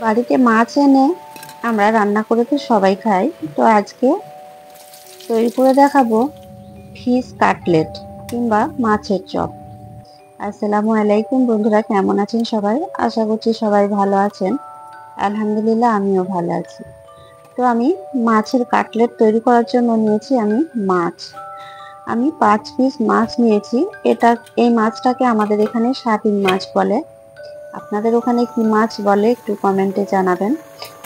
বাড়িতে মাছ এনে আমরা রান্না করে তো সবাই খাই। তো আজকে তৈরি করে দেখাবো ফিশ কাটলেট কিংবা মাছের চপ। আসসালামু আলাইকুম বন্ধুরা, কেমন আছেন সবাই? আশা করছি সবাই ভালো আছেন। আলহামদুলিল্লাহ, আমিও ভালো আছি। তো আমি মাছের কাটলেট তৈরি করার জন্য নিয়েছি আমি মাছ। আমি 5 পিস মাছ নিয়েছি। এই মাছটাকে আমাদের এখানে সাপিন মাছ বলে। আপনাদের ওখানে কি মাছ বলে একটু কমেন্টে জানাবেন।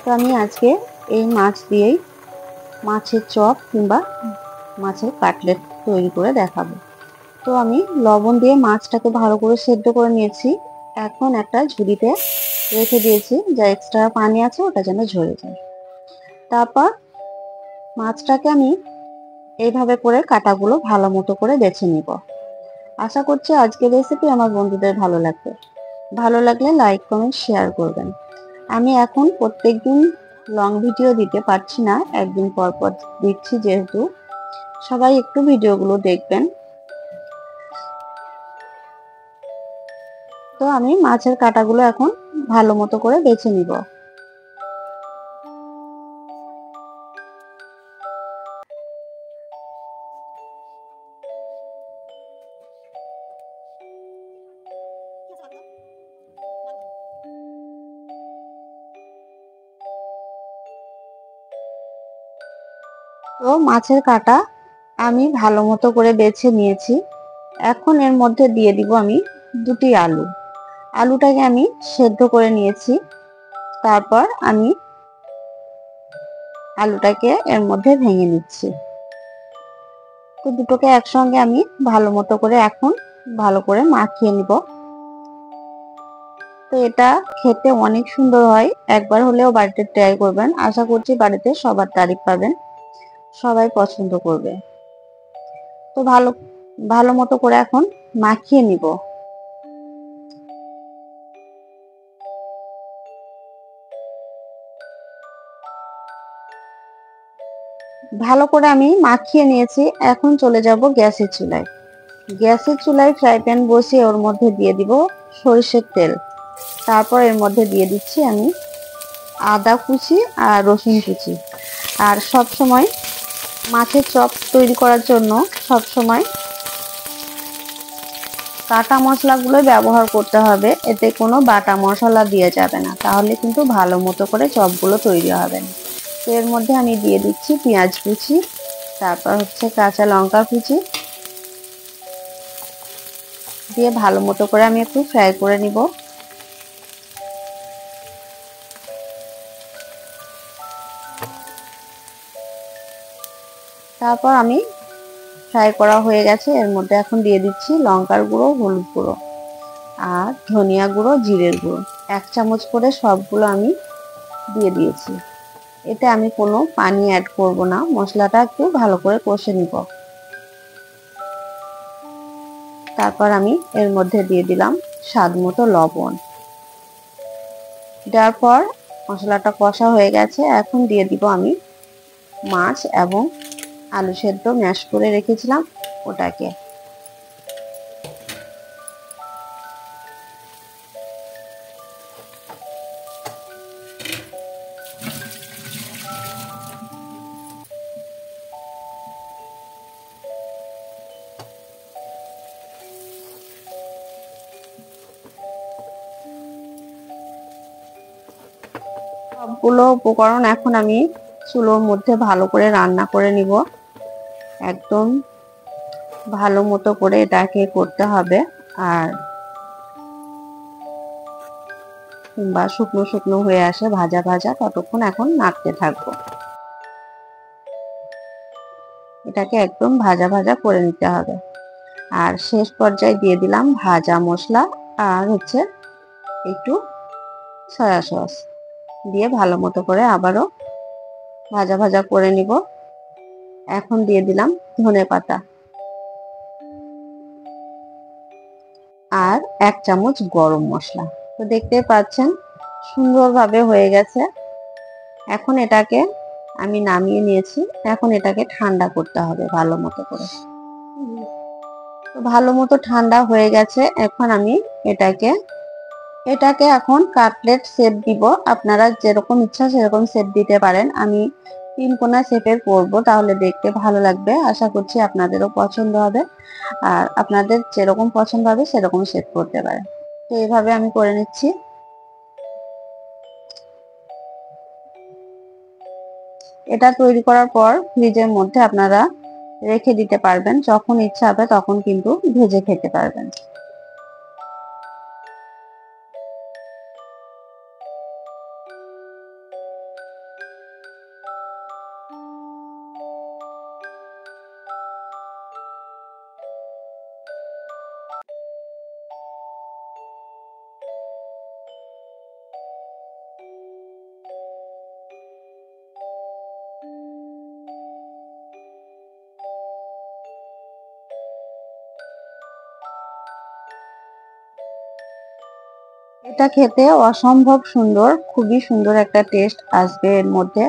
তো আমি আজকে এই মাছ দিয়েই মাছের চপ কিংবা মাছের কাটলেট তৈরি করে দেখাবো। তো আমি লবণ দিয়ে মাছটাকে ভালো করে সেদ্ধ করে নিয়েছি। এখন একটা ঝুড়িতে রেখে দিয়েছি, যা এক্সট্রা পানি আছে ওটা যেন ঝরে যায়। তারপর মাছটাকে আমি এইভাবে করে কাটাগুলো ভালো মতো করে বেছে নিব। আশা করছি আজকের রেসিপি আমার বন্ধুদের ভালো লাগবে। ভালো লাগলে লাইক কমেন্ট শেয়ার করবেন। আমি এখন প্রত্যেকদিন লং ভিডিও দিতে পারছি না, একদিন পর পর দিচ্ছি, যেহেতু সবাই একটু ভিডিওগুলো দেখবেন। তো আমি মাছের কাটাগুলো এখন ভালো মতো করে বেছে নিব। তো মাছের কাটা আমি ভালো মতো করে বেছে নিয়েছি। এখন এর মধ্যে দিয়ে দিব আমি 2টি আলু। আলুটাকে আমি সেদ্ধ করে নিয়েছি। তারপর আমি আলুটাকে এর মধ্যে ভেঙে নিচ্ছি। তো দুটোকে একসঙ্গে আমি ভালো মতো করে এখন ভালো করে মাখিয়ে নিব। তো এটা খেতে অনেক সুন্দর হয়, একবার হলেও বাড়িতে ট্রাই করবেন। আশা করছি বাড়িতে সবার তারিফ পাবেন, সবাই পছন্দ করবে। তো ভালো ভালো মতো করে এখন মাখিয়ে নিব। ভালো করে আমি মাখিয়ে নিয়েছি। এখন চলে যাব গ্যাসের চুলায়। গ্যাসের চুলায় ফ্রাই প্যান বসিয়ে ওর মধ্যে দিয়ে দিব সরিষার তেল। তারপর এর মধ্যে দিয়ে দিচ্ছি আমি আদা কুচি আর রসুন কুচি। আর সব সময় মাছের চপ তৈরি করার জন্য সব সময় কাটা মশলাগুলো ব্যবহার করতে হবে, এতে কোনো বাটা মশলা দিয়ে যাবে না, তাহলে কিন্তু ভালো মতো করে চপগুলো তৈরি হবে না। তো এর মধ্যে আমি দিয়ে দিচ্ছি পেঁয়াজ কুচি, তারপর হচ্ছে কাঁচা লঙ্কা কুচি দিয়ে ভালো মতো করে আমি একটু ফ্রাই করে নিব। তারপর আমি ফ্রাই করা হয়ে গেছে, এর মধ্যে এখন দিয়ে দিচ্ছি লঙ্কার গুঁড়ো, হলুদ গুঁড়ো আর ধনিয়া গুঁড়ো, জিরের গুঁড়ো 1 চামচ করে সবগুলো আমি দিয়ে দিয়েছি। এতে আমি কোনো পানি অ্যাড করব না, মশলাটা একটু ভালো করে কষে নিব। তারপর আমি এর মধ্যে দিয়ে দিলাম স্বাদ মতো লবণ। দেওয়ার পর মশলাটা কষা হয়ে গেছে, এখন দিয়ে দিব আমি মাছ এবং আলু সেদ্ধ ম্যাশ করে রেখেছিলাম ওটাকে। সবগুলো উপকরণ এখন আমি চুলোর মধ্যে ভালো করে রান্না করে নিব। একদম ভালো মতো করে এটাকে করতে হবে। আর কিংবা শুকনো শুকনো হয়ে আসে ভাজা ভাজা, ততক্ষণ এখন নাড়তে থাকবো। এটাকে একদম ভাজা ভাজা করে নিতে হবে। আর শেষ পর্যায়ে দিয়ে দিলাম ভাজা মশলা আর হচ্ছে একটু সয়া সস দিয়ে ভালো মতো করে আবারও ভাজা ভাজা করে নিব। এখন দিয়ে দিলাম ধনেপাতা আর 1 চামচ গরম মশলা। তো দেখতে পাচ্ছেন সুন্দরভাবে হয়ে গেছে। এখন এটাকে আমি নামিয়ে নিয়েছি। এখন এটাকে ঠান্ডা করতে হবে ভালো মতো করে। তো ভালো মতো ঠান্ডা হয়ে গেছে, এখন আমি এটাকে এটাকে এখন কাটলেট শেপ দিব। আপনারা যেরকম ইচ্ছা সেরকম শেপ দিতে পারেন। আমি তিন কোনা শেপের করব, তাহলে দেখতে ভালো লাগবে। আশা করছি আপনাদেরও পছন্দ হবে। আর আপনাদের যেরকম পছন্দ হবে সেরকম শেপ করতে পারেন। তো এইভাবে আমি করে নিচ্ছি। এটা তৈরি করার পর ফ্রিজের মধ্যে আপনারা রেখে দিতে পারবেন। যখন ইচ্ছা হবে তখন কিন্তু ভেজে খেতে পারবেন। এটা খেতে অসম্ভব সুন্দর, খুবই সুন্দর একটা টেস্ট আসবে এর মধ্যে।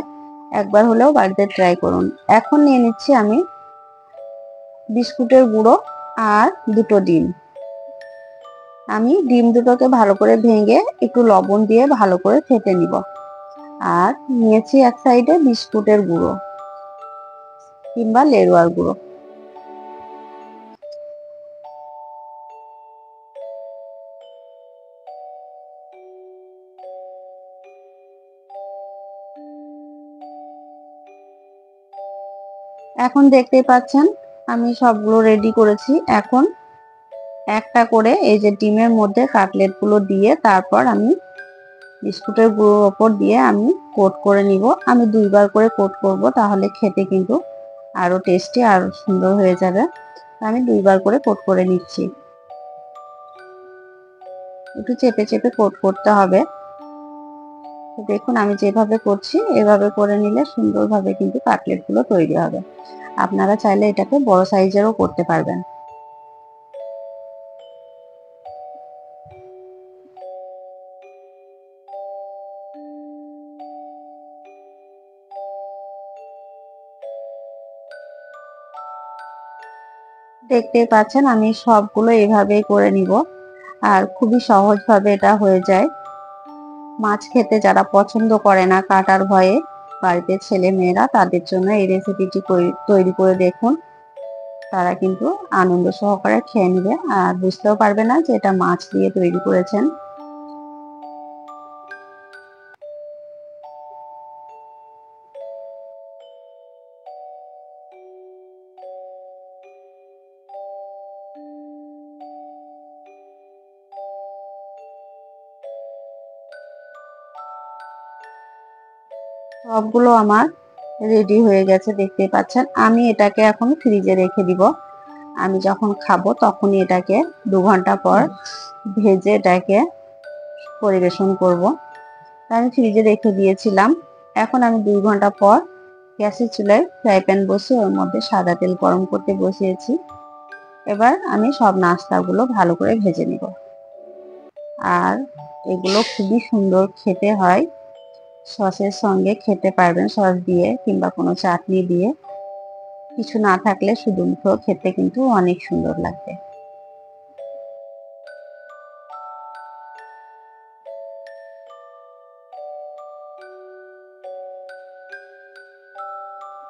একবার হলেও বাড়িতে ট্রাই করুন। এখন নিয়ে নিচ্ছি আমি বিস্কুটের গুঁড়ো আর দুটো ডিম। আমি ডিম দুটোকে ভালো করে ভেঙে একটু লবণ দিয়ে ভালো করে ফেটে নিব। আর নিয়েছি এক সাইডে বিস্কুটের গুঁড়ো কিংবা লেরুয়ার গুঁড়ো। এখন দেখতেই পাচ্ছেন আমি সবগুলো রেডি করেছি। এখন একটা করে এই যে ডিমের মধ্যে কাটলেট গুলো দিয়ে তারপর আমি বিস্কুটের গুঁড়োর ওপর দিয়ে আমি কোট করে নিব। আমি দুইবার করে কোট করব, তাহলে খেতে কিন্তু আরো টেস্টি আর সুন্দর হয়ে যাবে। আমি দুইবার করে কোট করে নিচ্ছি। একটু চেপে চেপে কোট করতে হবে। দেখুন আমি যেভাবে করছি এভাবে করে নিলে সুন্দরভাবে কিন্তু কাটলেট গুলো তৈরি হবে। আপনারা চাইলে এটাকে বড় সাইজেরও করতে পারবেন। দেখতেই পাচ্ছেন আমি সবগুলো এভাবেই করে নিব। আর খুবই সহজভাবে এটা হয়ে যায়। মাছ খেতে যারা পছন্দ করে না কাটার ভয়ে, বাড়িতে ছেলে মেয়েরা, তাদের জন্য এই রেসিপিটি তৈরি করে দেখুন। তারা কিন্তু আনন্দ সহকারে খেয়ে নেবে আর বুঝতেও পারবে না যে এটা মাছ দিয়ে তৈরি করেছেন। সবগুলো আমার রেডি হয়ে গেছে, দেখতে পাচ্ছেন। আমি এটাকে এখন ফ্রিজে রেখে দিব। আমি যখন খাবো তখনই এটাকে 2 ঘন্টা পর ভেজে এটাকে পরিবেশন করব। আমি ফ্রিজে রেখে দিয়েছিলাম। এখন আমি 2 ঘন্টা পর গ্যাসের চুলায় ফ্রাই প্যান বসিয়ে ওর মধ্যে সাদা তেল গরম করতে বসিয়েছি। এবার আমি সব নাস্তাগুলো ভালো করে ভেজে নিব। আর এগুলো খুবই সুন্দর খেতে হয়। সসের সঙ্গে খেতে পারবেন, সস দিয়ে কিংবা কোনো চাটনি দিয়ে। কিছু না থাকলে শুধু মুখেও খেতে কিন্তু অনেক সুন্দর লাগবে।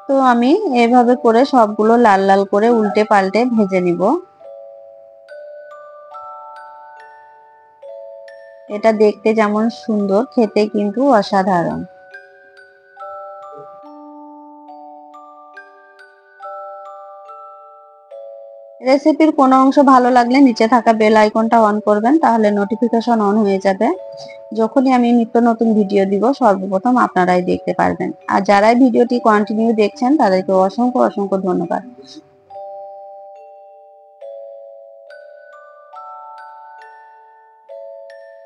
তো আমি এভাবে করে সবগুলো লাল লাল করে উল্টে পাল্টে ভেজে নিব। এটা দেখতে যেমন সুন্দর, খেতে কিন্তু অসাধারণ। রেসিপির কোনো অংশ ভালো লাগলে নিচে থাকা বেল আইকনটা অন করবেন, তাহলে নোটিফিকেশন অন হয়ে যাবে। যখনই আমি নিত্য নতুন ভিডিও দিব সর্বপ্রথম আপনারাই দেখতে পারবেন। আর যারাই ভিডিওটি কন্টিনিউ দেখছেন তাদেরকে অসংখ্য অসংখ্য ধন্যবাদ।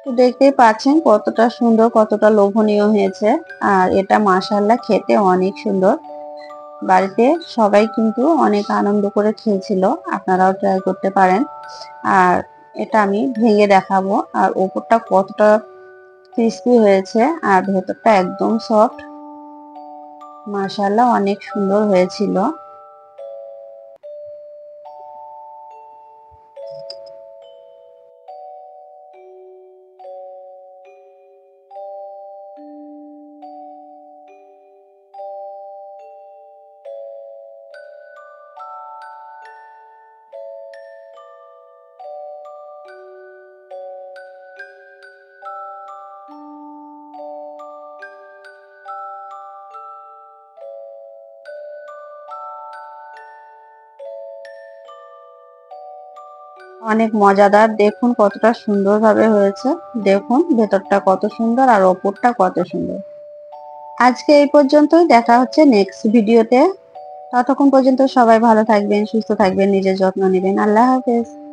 তো দেখতেই পাচ্ছেন কতটা সুন্দর, কতটা লোভনীয় হয়েছে। আর এটা মাশাআল্লাহ খেতে অনেক সুন্দর। বাড়িতে সবাই কিন্তু অনেক আনন্দ করে খেয়েছিল। আপনারাও ট্রাই করতে পারেন। আর এটা আমি ভেঙে দেখাবো আর ওপরটা কতটা ক্রিস্পি হয়েছে আর ভেতরটা একদম সফট। মাশাআল্লাহ অনেক সুন্দর হয়েছিল। অনেক মজাদার। দেখুন কতটা সুন্দরভাবে হয়েছে। দেখুন ভেতরটা কত সুন্দর আর ওপরটা কত সুন্দর। আজকে এই পর্যন্তই, দেখা হচ্ছে নেক্সট ভিডিওতে। ততক্ষণ পর্যন্ত সবাই ভালো থাকবেন, সুস্থ থাকবেন, নিজের যত্ন নেবেন। আল্লাহ হাফেজ।